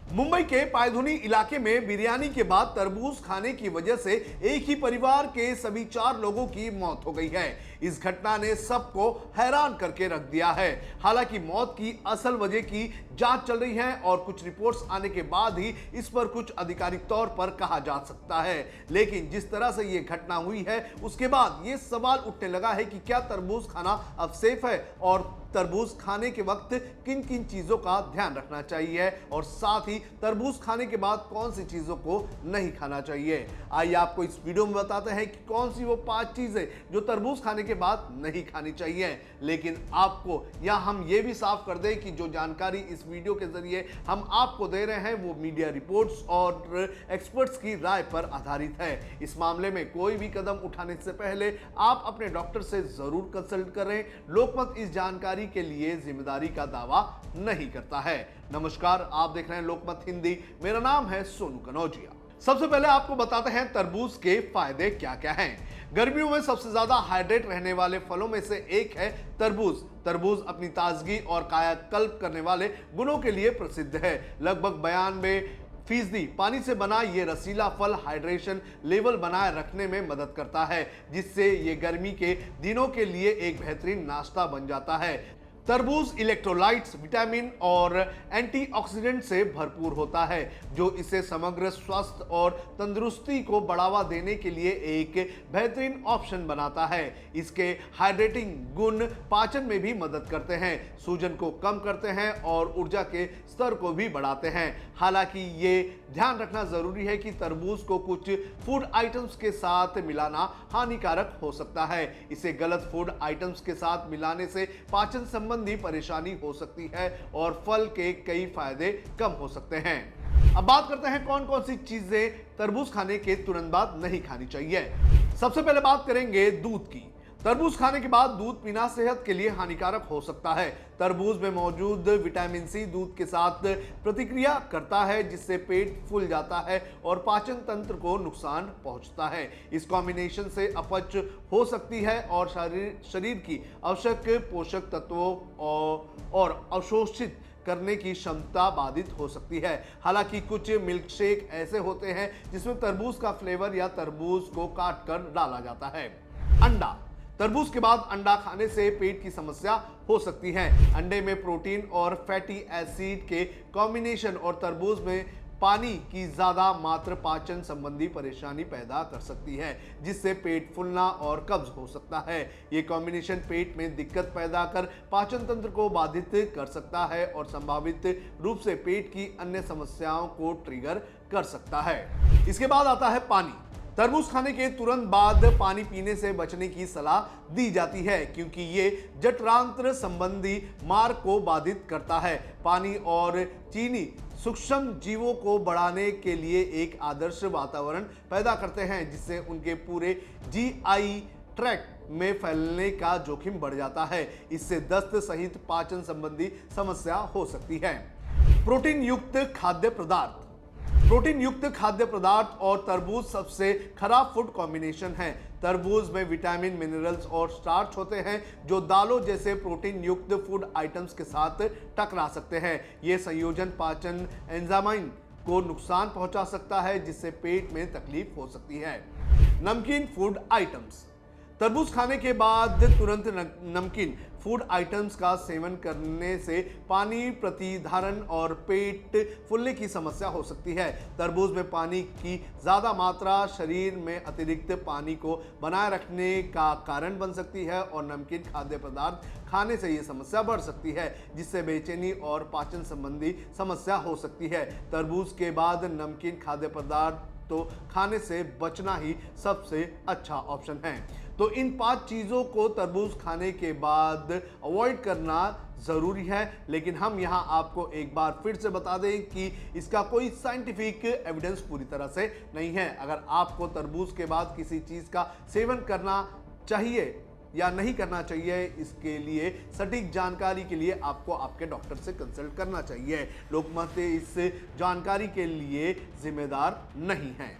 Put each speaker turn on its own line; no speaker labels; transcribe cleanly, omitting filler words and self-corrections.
मुंबई के पायधुनी इलाके में बिरयानी के बाद तरबूज खाने की वजह से एक ही परिवार के सभी 4 लोगों की मौत हो गई है। इस घटना ने सबको हैरान करके रख दिया है। हालांकि मौत की असल वजह की जांच चल रही है और कुछ रिपोर्ट्स आने के बाद ही इस पर कुछ आधिकारिक तौर पर कहा जा सकता है। लेकिन जिस तरह से यह घटना हुई है उसके बाद यह सवाल उठने लगा है कि क्या तरबूज खाना अब सेफ है और तरबूज खाने के वक्त किन किन चीजों का ध्यान रखना चाहिए और साथ ही तरबूज खाने के बाद कौन सी चीजों को नहीं खाना चाहिए। आइए आपको इस वीडियो में बताते हैं कि कौन सी वो 5 चीजें जो तरबूज खाने के बाद नहीं खानी चाहिए। लेकिन आपको या हम ये भी साफ कर दें कि जो जानकारी इस वीडियो के जरिए हम आपको दे रहे हैं वो मीडिया रिपोर्ट्स और एक्सपर्ट्स की राय पर आधारित है। इस मामले में कोई भी कदम उठाने से पहले आप अपने डॉक्टर से जरूर कंसल्ट करें। लोकमत इस जानकारी के लिए जिम्मेदारी का दावा नहीं करता है। नमस्कार, आप देख रहे हैं लोकमत हिंदी। मेरा नाम है सोनू कनौजिया। सबसे पहले आपको बताते हैं तरबूज के फायदे क्या क्या हैं। गर्मियों में सबसे ज्यादा हाइड्रेट रहने वाले फलों में से एक है तरबूज। तरबूज अपनी ताजगी और कायाकल्प करने वाले गुणों के लिए प्रसिद्ध है। लगभग 92% पानी से बना ये रसीला फल हाइड्रेशन लेवल बनाए रखने में मदद करता है, जिससे ये गर्मी के दिनों के लिए एक बेहतरीन नाश्ता बन जाता है। तरबूज इलेक्ट्रोलाइट्स, विटामिन और एंटीऑक्सीडेंट से भरपूर होता है, जो इसे समग्र स्वास्थ्य और तंदुरुस्ती को बढ़ावा देने के लिए एक बेहतरीन ऑप्शन बनाता है। इसके हाइड्रेटिंग गुण पाचन में भी मदद करते हैं, सूजन को कम करते हैं और ऊर्जा के स्तर को भी बढ़ाते हैं। हालांकि ये ध्यान रखना जरूरी है कि तरबूज को कुछ फूड आइटम्स के साथ मिलाना हानिकारक हो सकता है। इसे गलत फूड आइटम्स के साथ मिलाने से पाचन संबंधी परेशानी हो सकती है और फल के कई फायदे कम हो सकते हैं। अब बात करते हैं कौन कौन सी चीजें तरबूज खाने के तुरंत बाद नहीं खानी चाहिए। सबसे पहले बात करेंगे दूध की। तरबूज खाने के बाद दूध पीना सेहत के लिए हानिकारक हो सकता है। तरबूज में मौजूद विटामिन सी दूध के साथ प्रतिक्रिया करता है, जिससे पेट फूल जाता है और पाचन तंत्र को नुकसान पहुंचता है। इस कॉम्बिनेशन से अपच हो सकती है और शरीर की आवश्यक पोषक तत्वों और अवशोषित करने की क्षमता बाधित हो सकती है। हालांकि कुछ मिल्क शेक ऐसे होते हैं जिसमें तरबूज का फ्लेवर या तरबूज को काट कर डाला जाता है। अंडा। तरबूज के बाद अंडा खाने से पेट की समस्या हो सकती है। अंडे में प्रोटीन और फैटी एसिड के कॉम्बिनेशन और तरबूज में पानी की ज्यादा मात्रा पाचन संबंधी परेशानी पैदा कर सकती है, जिससे पेट फूलना और कब्ज हो सकता है। ये कॉम्बिनेशन पेट में दिक्कत पैदा कर पाचन तंत्र को बाधित कर सकता है और संभावित रूप से पेट की अन्य समस्याओं को ट्रिगर कर सकता है। इसके बाद आता है पानी। तरबूज खाने के तुरंत बाद पानी पीने से बचने की सलाह दी जाती है, क्योंकि ये जठरांत्र संबंधी मार्ग को बाधित करता है। पानी और चीनी सूक्ष्म जीवों को बढ़ाने के लिए एक आदर्श वातावरण पैदा करते हैं, जिससे उनके पूरे जीआई ट्रैक्ट में फैलने का जोखिम बढ़ जाता है। इससे दस्त सहित पाचन संबंधी समस्या हो सकती है। प्रोटीन युक्त खाद्य पदार्थ। प्रोटीन युक्त खाद्य पदार्थ और तरबूज सबसे खराब फूड कॉम्बिनेशन है। तरबूज में विटामिन, मिनरल्स और स्टार्च होते हैं, जो दालों जैसे प्रोटीन युक्त फूड आइटम्स के साथ टकरा सकते हैं। यह संयोजन पाचन एंजाइम को नुकसान पहुंचा सकता है, जिससे पेट में तकलीफ हो सकती है। नमकीन फूड आइटम्स। तरबूज खाने के बाद तुरंत नमकीन फूड आइटम्स का सेवन करने से पानी प्रतिधारण और पेट फूलने की समस्या हो सकती है। तरबूज में पानी की ज़्यादा मात्रा शरीर में अतिरिक्त पानी को बनाए रखने का कारण बन सकती है और नमकीन खाद्य पदार्थ खाने से ये समस्या बढ़ सकती है, जिससे बेचैनी और पाचन संबंधी समस्या हो सकती है। तरबूज के बाद नमकीन खाद्य पदार्थ तो खाने से बचना ही सबसे अच्छा ऑप्शन है। तो इन 5 चीज़ों को तरबूज खाने के बाद अवॉइड करना ज़रूरी है, लेकिन हम यहाँ आपको एक बार फिर से बता दें कि इसका कोई साइंटिफिक एविडेंस पूरी तरह से नहीं है। अगर आपको तरबूज के बाद किसी चीज़ का सेवन करना चाहिए या नहीं करना चाहिए, इसके लिए सटीक जानकारी के लिए आपको आपके डॉक्टर से कंसल्ट करना चाहिए। लोकमत इस जानकारी के लिए जिम्मेदार नहीं है।